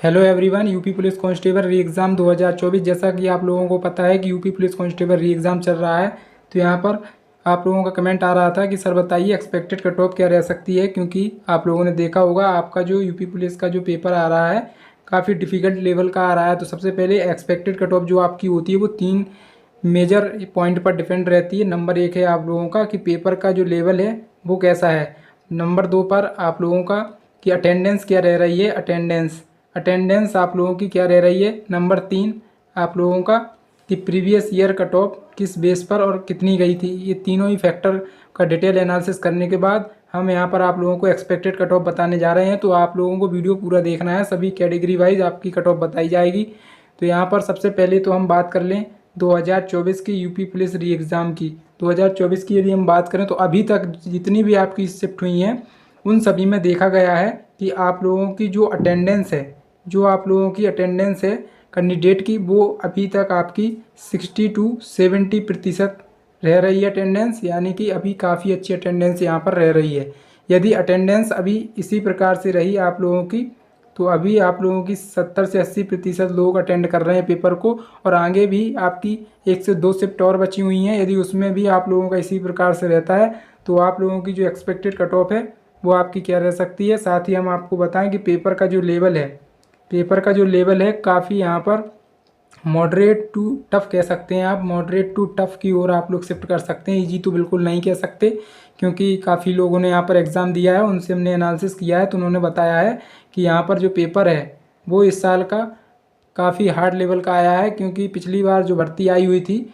Hello everyone, UP police constable री exam 2024। जैसा कि आप लोगों को पता है कि यूपी पुलिस कांस्टेबल री एग्ज़ाम चल रहा है। तो यहाँ पर आप लोगों का कमेंट आ रहा था कि सर बताइए एक्सपेक्टेड कट ऑफ क्या रह सकती है, क्योंकि आप लोगों ने देखा होगा आपका जो यूपी पुलिस का जो पेपर आ रहा है काफ़ी डिफ़िकल्ट लेवल का आ रहा है। तो सबसे पहले एक्सपेक्टेड कट ऑफ जो आपकी होती है वो 3 मेजर पॉइंट पर डिपेंड रहती है। नंबर 1 है आप लोगों का कि पेपर का जो लेवल है वो कैसा है। नंबर 2 पर आप लोगों का कि अटेंडेंस क्या रह रही है, अटेंडेंस आप लोगों की क्या रह रही है। नंबर 3 आप लोगों का कि प्रीवियस ईयर कट ऑफ किस बेस पर और कितनी गई थी। ये तीनों ही फैक्टर का डिटेल एनालिसिस करने के बाद हम यहाँ पर आप लोगों को एक्सपेक्टेड कट ऑफ बताने जा रहे हैं। तो आप लोगों को वीडियो पूरा देखना है, सभी कैटेगरी वाइज आपकी कट ऑफ बताई जाएगी। तो यहाँ पर सबसे पहले तो हम बात कर लें 2024 की यूपी पुलिस री एग्ज़ाम की। 2024 की यदि हम बात करें तो अभी तक जितनी भी आपकी शिफ्ट हुई हैं उन सभी में देखा गया है कि आप लोगों की जो अटेंडेंस है, जो आप लोगों की अटेंडेंस है कैंडिडेट की, वो अभी तक आपकी 60 to 70% रह रही है अटेंडेंस, यानी कि अभी काफ़ी अच्छी अटेंडेंस यहाँ पर रह रही है। यदि अटेंडेंस अभी इसी प्रकार से रही आप लोगों की तो अभी आप लोगों की 70 से 80% लोग अटेंड कर रहे हैं पेपर को, और आगे भी आपकी 1 से 2 शिफ्ट और बची हुई हैं। यदि उसमें भी आप लोगों का इसी प्रकार से रहता है तो आप लोगों की जो एक्सपेक्टेड कट ऑफ है वो आपकी क्या रह सकती है। साथ ही हम आपको बताएं कि पेपर का जो लेवल है काफ़ी यहाँ पर मॉडरेट टू टफ़ कह सकते हैं आप, मॉडरेट टू टफ़ की ओर आप लोग शिफ्ट कर सकते हैं। ईजी तो बिल्कुल नहीं कह सकते, क्योंकि काफ़ी लोगों ने यहाँ पर एग्ज़ाम दिया है, उनसे हमने एनालिसिस किया है तो उन्होंने बताया है कि यहाँ पर जो पेपर है वो इस साल का काफ़ी हार्ड लेवल का आया है। क्योंकि पिछली बार जो भर्ती आई हुई थी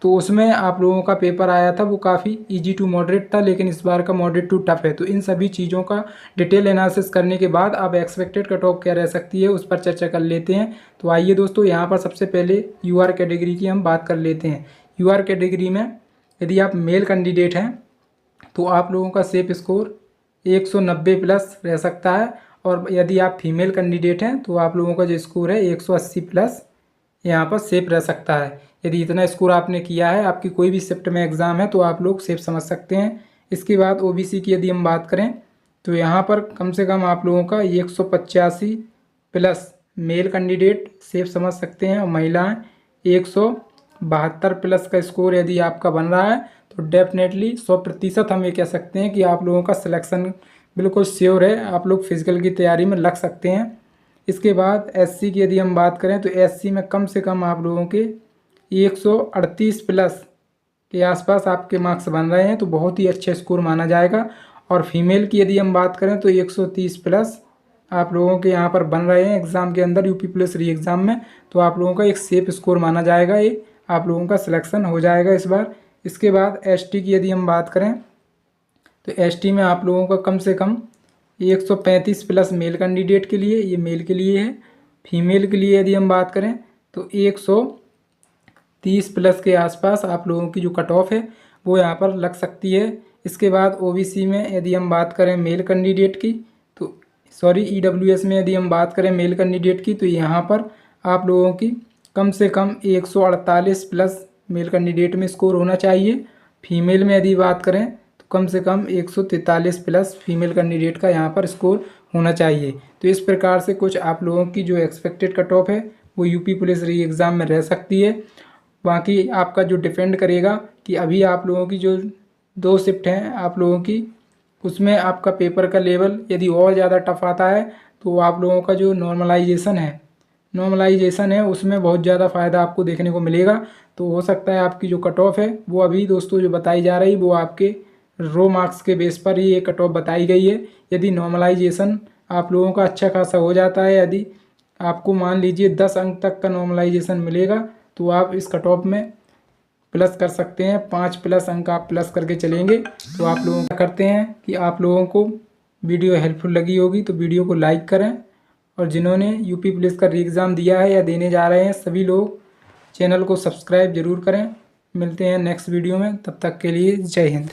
तो उसमें आप लोगों का पेपर आया था वो काफ़ी इजी टू मॉडरेट था, लेकिन इस बार का मॉडरेट टू टफ है। तो इन सभी चीज़ों का डिटेल एनालिसिस करने के बाद अब एक्सपेक्टेड कट ऑफ क्या रह सकती है उस पर चर्चा कर लेते हैं। तो आइए दोस्तों, यहाँ पर सबसे पहले यूआर कैटेगरी की हम बात कर लेते हैं। यूआर कैटेगरी में यदि आप मेल कैंडिडेट हैं तो आप लोगों का सेफ स्कोर 190 प्लस रह सकता है, और यदि आप फीमेल कैंडिडेट हैं तो आप लोगों का जो स्कोर है 180 प्लस यहाँ पर सेफ रह सकता है। यदि इतना स्कोर आपने किया है, आपकी कोई भी शिफ्ट में एग्ज़ाम है, तो आप लोग सेफ समझ सकते हैं। इसके बाद ओबीसी की यदि हम बात करें तो यहाँ पर कम से कम आप लोगों का 185 प्लस मेल कैंडिडेट सेफ समझ सकते हैं, और महिलाएं 172 प्लस का स्कोर यदि आपका बन रहा है तो डेफिनेटली 100% हम ये कह सकते हैं कि आप लोगों का सिलेक्शन बिल्कुल श्योर है, आप लोग फिजिकल की तैयारी में लग सकते हैं। इसके बाद एससी की यदि हम बात करें तो एससी में कम से कम आप लोगों के 138 प्लस के आसपास आपके मार्क्स बन रहे हैं, तो बहुत ही अच्छा स्कोर माना जाएगा। और फीमेल की यदि हम बात करें तो 130 प्लस आप लोगों के यहाँ पर बन रहे हैं एग्ज़ाम के अंदर, यूपी पुलिस री एग्ज़ाम में, तो आप लोगों का एक सेफ स्कोर माना जाएगा, ये आप लोगों का सिलेक्शन हो जाएगा इस बार। इसके बाद एसटी की यदि हम बात करें तो एसटी में आप लोगों का कम से कम 135 प्लस मेल कैंडिडेट के लिए, ये मेल के लिए है। फीमेल के लिए यदि हम बात करें तो 130 प्लस के आसपास आप लोगों की जो कट ऑफ है वो यहाँ पर लग सकती है। इसके बाद ओबीसी में यदि हम बात करें मेल कैंडिडेट की तो ईडब्ल्यूएस में यदि हम बात करें मेल कैंडिडेट की तो यहाँ पर आप लोगों की कम से कम 148 प्लस मेल कैंडिडेट में स्कोर होना चाहिए। फीमेल में यदि बात करें तो कम से कम 143 प्लस फीमेल कैंडिडेट का यहाँ पर स्कोर होना चाहिए। तो इस प्रकार से कुछ आप लोगों की जो एक्सपेक्टेड कट ऑफ है वो यूपी पुलिस री एग्ज़ाम में रह सकती है। बाकी आपका जो डिपेंड करेगा कि अभी आप लोगों की जो 2 शिफ्ट हैं आप लोगों की, उसमें आपका पेपर का लेवल यदि और ज़्यादा टफ आता है तो आप लोगों का जो नॉर्मलाइजेशन है उसमें बहुत ज़्यादा फ़ायदा आपको देखने को मिलेगा। तो हो सकता है आपकी जो कट ऑफ है वो अभी दोस्तों जो बताई जा रही वो आपके रो मार्क्स के बेस पर ही ये कट ऑफ बताई गई है। यदि नॉर्मलाइजेशन आप लोगों का अच्छा खासा हो जाता है, यदि आपको मान लीजिए 10 अंक तक का नॉर्मलाइजेशन मिलेगा तो आप इस कट ऑफ में प्लस कर सकते हैं, 5 प्लस अंक आप प्लस करके चलेंगे। तो आप लोगों का करते हैं कि आप लोगों को वीडियो हेल्पफुल लगी होगी तो वीडियो को लाइक करें, और जिन्होंने यूपी पुलिस का री एग्ज़ाम दिया है या देने जा रहे हैं सभी लोग चैनल को सब्सक्राइब ज़रूर करें। मिलते हैं नेक्स्ट वीडियो में, तब तक के लिए जय हिंद।